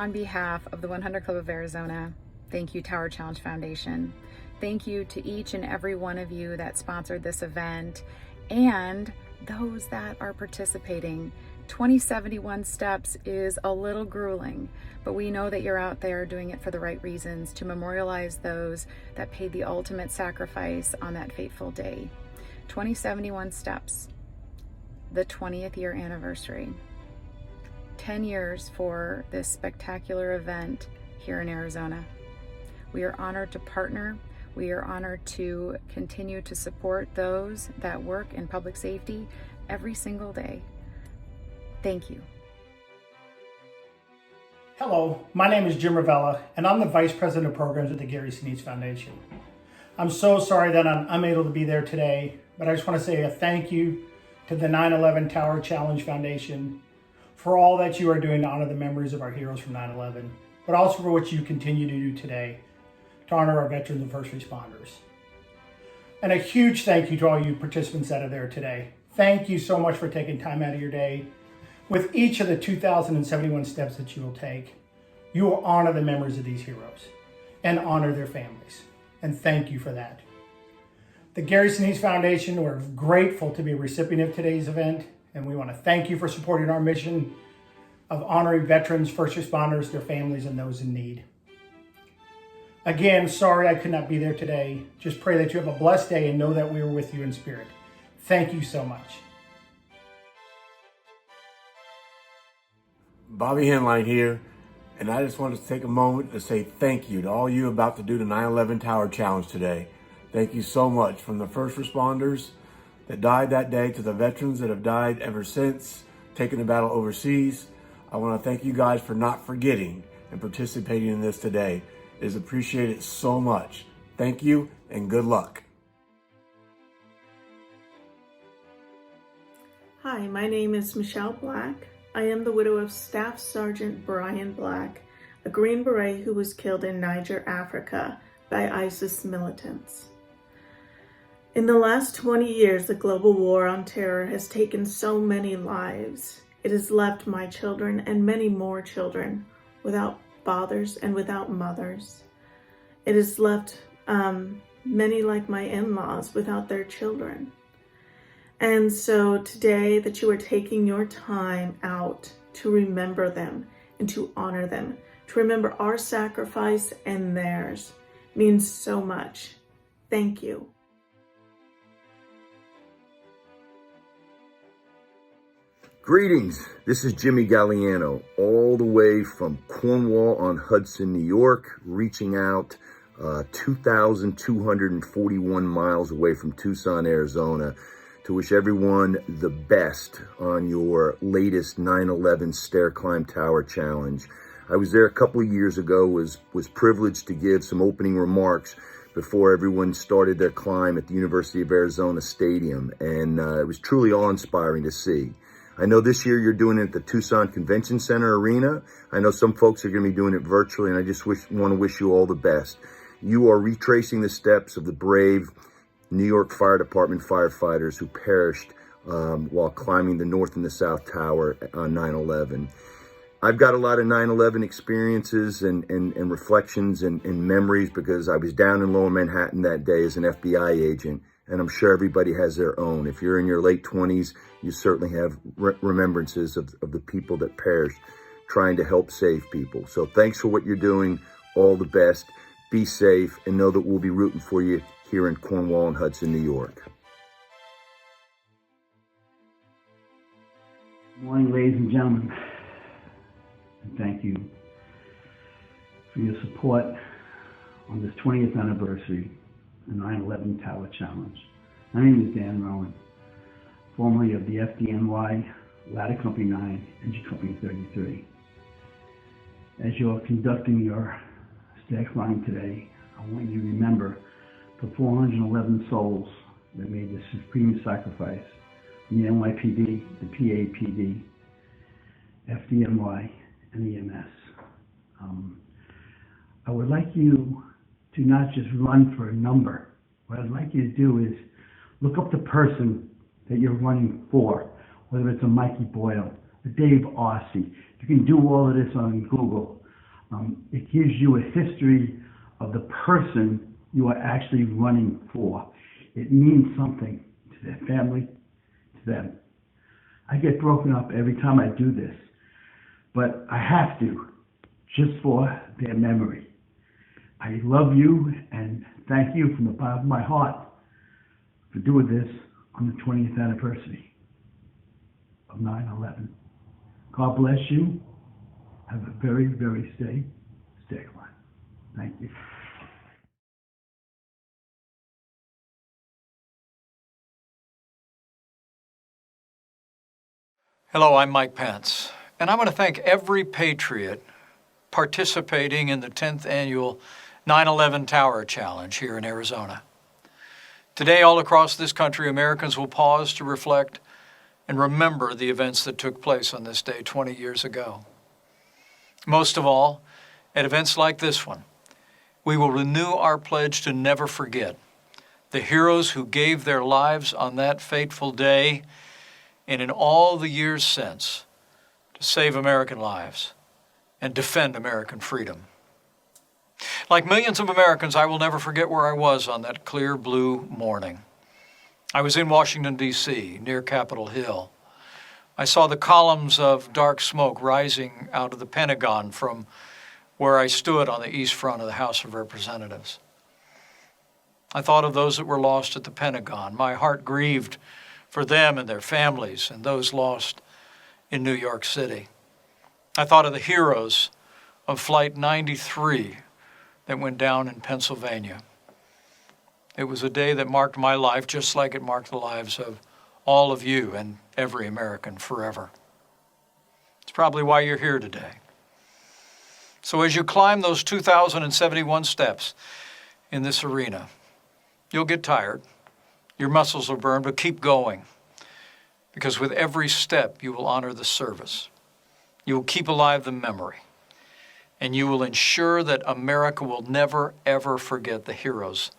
On behalf of the 100 Club of Arizona, thank you, Tower Challenge Foundation. Thank you to each and every one of you that sponsored this event and those that are participating. 2071 steps is a little grueling, but we know that you're out there doing it for the right reasons, to memorialize those that paid the ultimate sacrifice on that fateful day. 2071 steps, the 20th year anniversary. 10 years for this spectacular event here in Arizona. We are honored to partner. We are honored to continue to support those that work in public safety every single day. Thank you. Hello, my name is Jim Ravella, and I'm the Vice President of Programs at the Sinise Foundation. I'm so sorry that I'm unable to be there today, but I just want to say a thank you to the 9/11 Tower Challenge Foundation for all that you are doing to honor the memories of our heroes from 9/11, but also for what you continue to do today to honor our veterans and first responders. And a huge thank you to all you participants that are there today. Thank you so much for taking time out of your day. With each of the 2071 steps that you will take, you will honor the memories of these heroes and honor their families. And thank you for that. The Sinise Foundation, we're grateful to be a recipient of today's event, and we want to thank you for supporting our mission of honoring veterans, first responders, their families, and those in need. Again, sorry I could not be there today. Just pray that you have a blessed day and know that we were with you in spirit. Thank you so much. Bobby Henline here, and I just wanted to take a moment to say thank you to all you about to do the 9/11 Tower Challenge today. Thank you so much, from the first responders that died that day to the veterans that have died ever since, taking the battle overseas. I want to thank you guys for not forgetting and participating in this today. It is appreciated so much. Thank you and good luck. Hi, my name is Michelle Black. I am the widow of Staff Sergeant Bryan Black, a Green Beret who was killed in Niger, Africa by ISIS militants. In the last 20 years, the global war on terror has taken so many lives. It has left my children and many more children without fathers and without mothers. It has left many, like my in-laws, without their children. And so today that you are taking your time out to remember them and to honor them, to remember our sacrifice and theirs, means so much. Thank you. Greetings, this is Jimmy Gagliano, all the way from Cornwall on Hudson, New York, reaching out 2,241 miles away from Tucson, Arizona, to wish everyone the best on your latest 9/11 Stair Climb Tower Challenge. I was there a couple of years ago, was privileged to give some opening remarks before everyone started their climb at the University of Arizona Stadium, and it was truly awe-inspiring to see. I know this year you're doing it at the Tucson Convention Center Arena. I know some folks are going to be doing it virtually, and I just want to wish you all the best. You are retracing the steps of the brave New York Fire Department firefighters who perished while climbing the North and the South Tower on 9/11. I've got a lot of 9/11 experiences and reflections and memories because I was down in Lower Manhattan that day as an FBI agent, and I'm sure everybody has their own. If you're in your late 20s, you certainly have remembrances of the people that perished trying to help save people. So thanks for what you're doing. All the best. Be safe, and know that we'll be rooting for you here in Cornwall and Hudson, New York. Good morning, ladies and gentlemen. And thank you for your support on this 20th anniversary of the 9/11 Tower Challenge. My name is Dan Rowen, formerly of the FDNY, Ladder Company 9, Engine Company 33. As you're conducting your stair climb today, I want you to remember the 411 souls that made the supreme sacrifice from the NYPD, the PAPD, FDNY, and EMS. I would like you to not just run for a number. What I'd like you to do is look up the person that you're running for, whether it's a Mikey Boyle, a Dave Aussie. You can do all of this on Google, It gives you a history of the person you are actually running for. It means something to their family, to them. I get broken up every time I do this, but I have to, just for their memory. I love you and thank you from the bottom of my heart for doing this on the 20th anniversary of 9/11. God bless you. Have a very, very stay alive. Thank you. Hello, I'm Mike Pence, and I want to thank every patriot participating in the 10th annual 9/11 Tower Challenge here in Arizona. Today, all across this country, Americans will pause to reflect and remember the events that took place on this day 20 years ago. Most of all, at events like this one, we will renew our pledge to never forget the heroes who gave their lives on that fateful day and in all the years since to save American lives and defend American freedom. Like millions of Americans, I will never forget where I was on that clear blue morning. I was in Washington, D.C., near Capitol Hill. I saw the columns of dark smoke rising out of the Pentagon from where I stood on the east front of the House of Representatives. I thought of those that were lost at the Pentagon. My heart grieved for them and their families and those lost in New York City. I thought of the heroes of Flight 93 that went down in Pennsylvania. It was a day that marked my life just like it marked the lives of all of you and every American forever. It's probably why you're here today. So as you climb those 2,071 steps in this arena, you'll get tired, your muscles will burn, but keep going. Because with every step, you will honor the service. You will keep alive the memory. And you will ensure that America will never, ever forget the heroes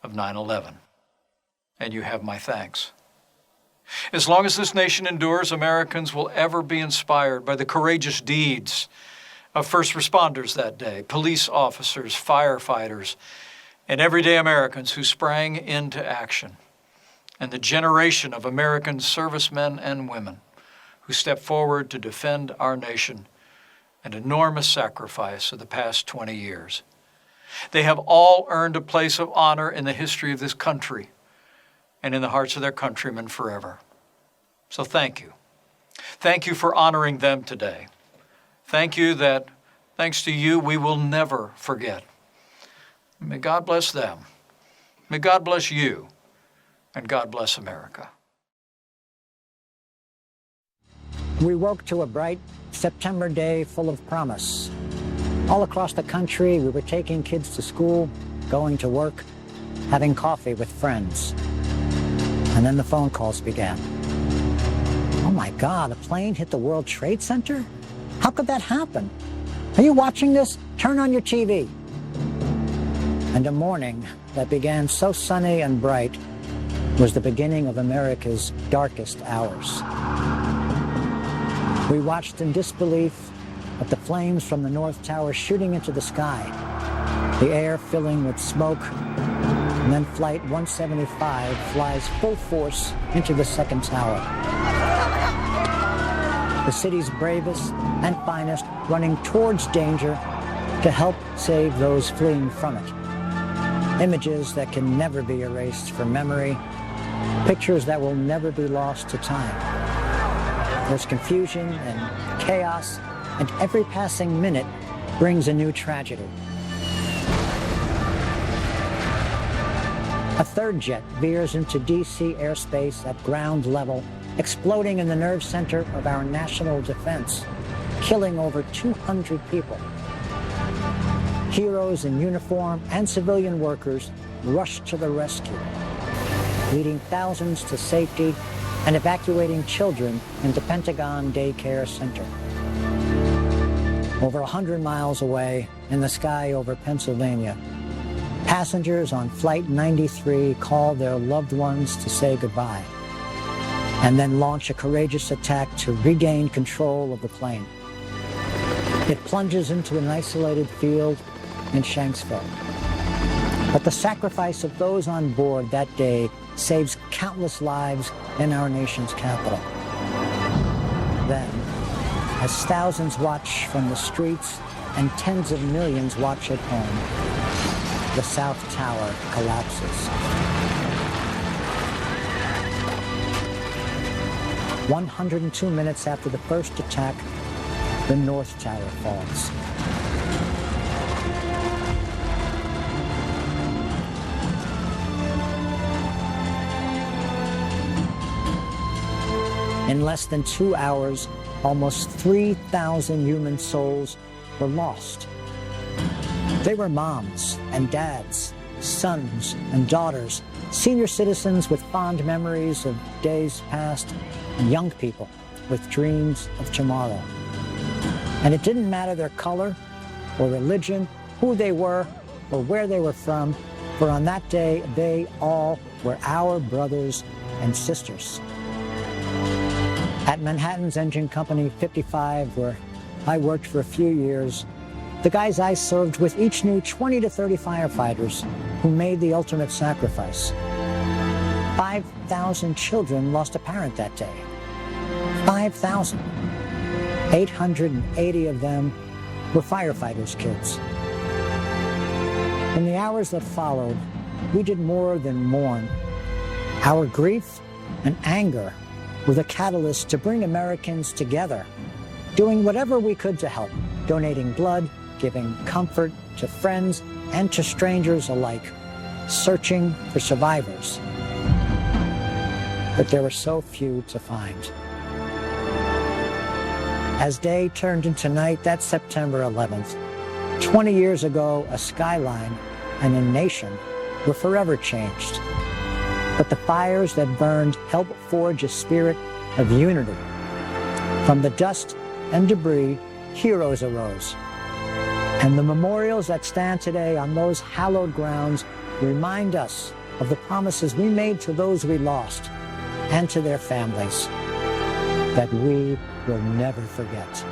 of 9/11. And you have my thanks. As long as this nation endures, Americans will ever be inspired by the courageous deeds of first responders that day, police officers, firefighters, and everyday Americans who sprang into action, and the generation of American servicemen and women who stepped forward to defend our nation, an enormous sacrifice of the past 20 years. They have all earned a place of honor in the history of this country and in the hearts of their countrymen forever. So thank you. Thank you for honoring them today. Thank you that, thanks to you, we will never forget. May God bless them. May God bless you. And God bless America. We woke to a bright September day full of promise. All across the country, we were taking kids to school, going to work, having coffee with friends. And then the phone calls began. Oh my God, a plane hit the World Trade Center? How could that happen? Are you watching this? Turn on your TV. And a morning that began so sunny and bright was the beginning of America's darkest hours. We watched in disbelief at the flames from the North Tower shooting into the sky, the air filling with smoke, and then Flight 175 flies full force into the second tower. The city's bravest and finest running towards danger to help save those fleeing from it. Images that can never be erased from memory, pictures that will never be lost to time. There's confusion and chaos, and every passing minute brings a new tragedy. A third jet veers into D.C. airspace at ground level, exploding in the nerve center of our national defense, killing over 200 people. Heroes in uniform and civilian workers rushed to the rescue, leading thousands to safety and evacuating children into Pentagon Daycare Center. Over 100 miles away, in the sky over Pennsylvania, passengers on Flight 93 call their loved ones to say goodbye, and then launch a courageous attack to regain control of the plane. It plunges into an isolated field in Shanksville. But the sacrifice of those on board that day saves countless lives in our nation's capital. Then, as thousands watch from the streets and tens of millions watch at home, the South Tower collapses. 102 minutes after the first attack, the North Tower falls. In less than 2 hours, almost 3,000 human souls were lost. They were moms and dads, sons and daughters, senior citizens with fond memories of days past, and young people with dreams of tomorrow. And it didn't matter their color or religion, who they were, or where they were from, for on that day, they all were our brothers and sisters. At Manhattan's Engine Company 55, where I worked for a few years, the guys I served with each knew 20 to 30 firefighters who made the ultimate sacrifice. 5,000 children lost a parent that day. 5,000. 880 of them were firefighters' kids. In the hours that followed, we did more than mourn. Our grief and anger were the catalyst to bring Americans together, doing whatever we could to help, donating blood, giving comfort to friends and to strangers alike, searching for survivors. But there were so few to find. As day turned into night that September 11th, 20 years ago, a skyline and a nation were forever changed. But the fires that burned helped forge a spirit of unity. From the dust and debris, heroes arose. And the memorials that stand today on those hallowed grounds remind us of the promises we made to those we lost and to their families that we will never forget.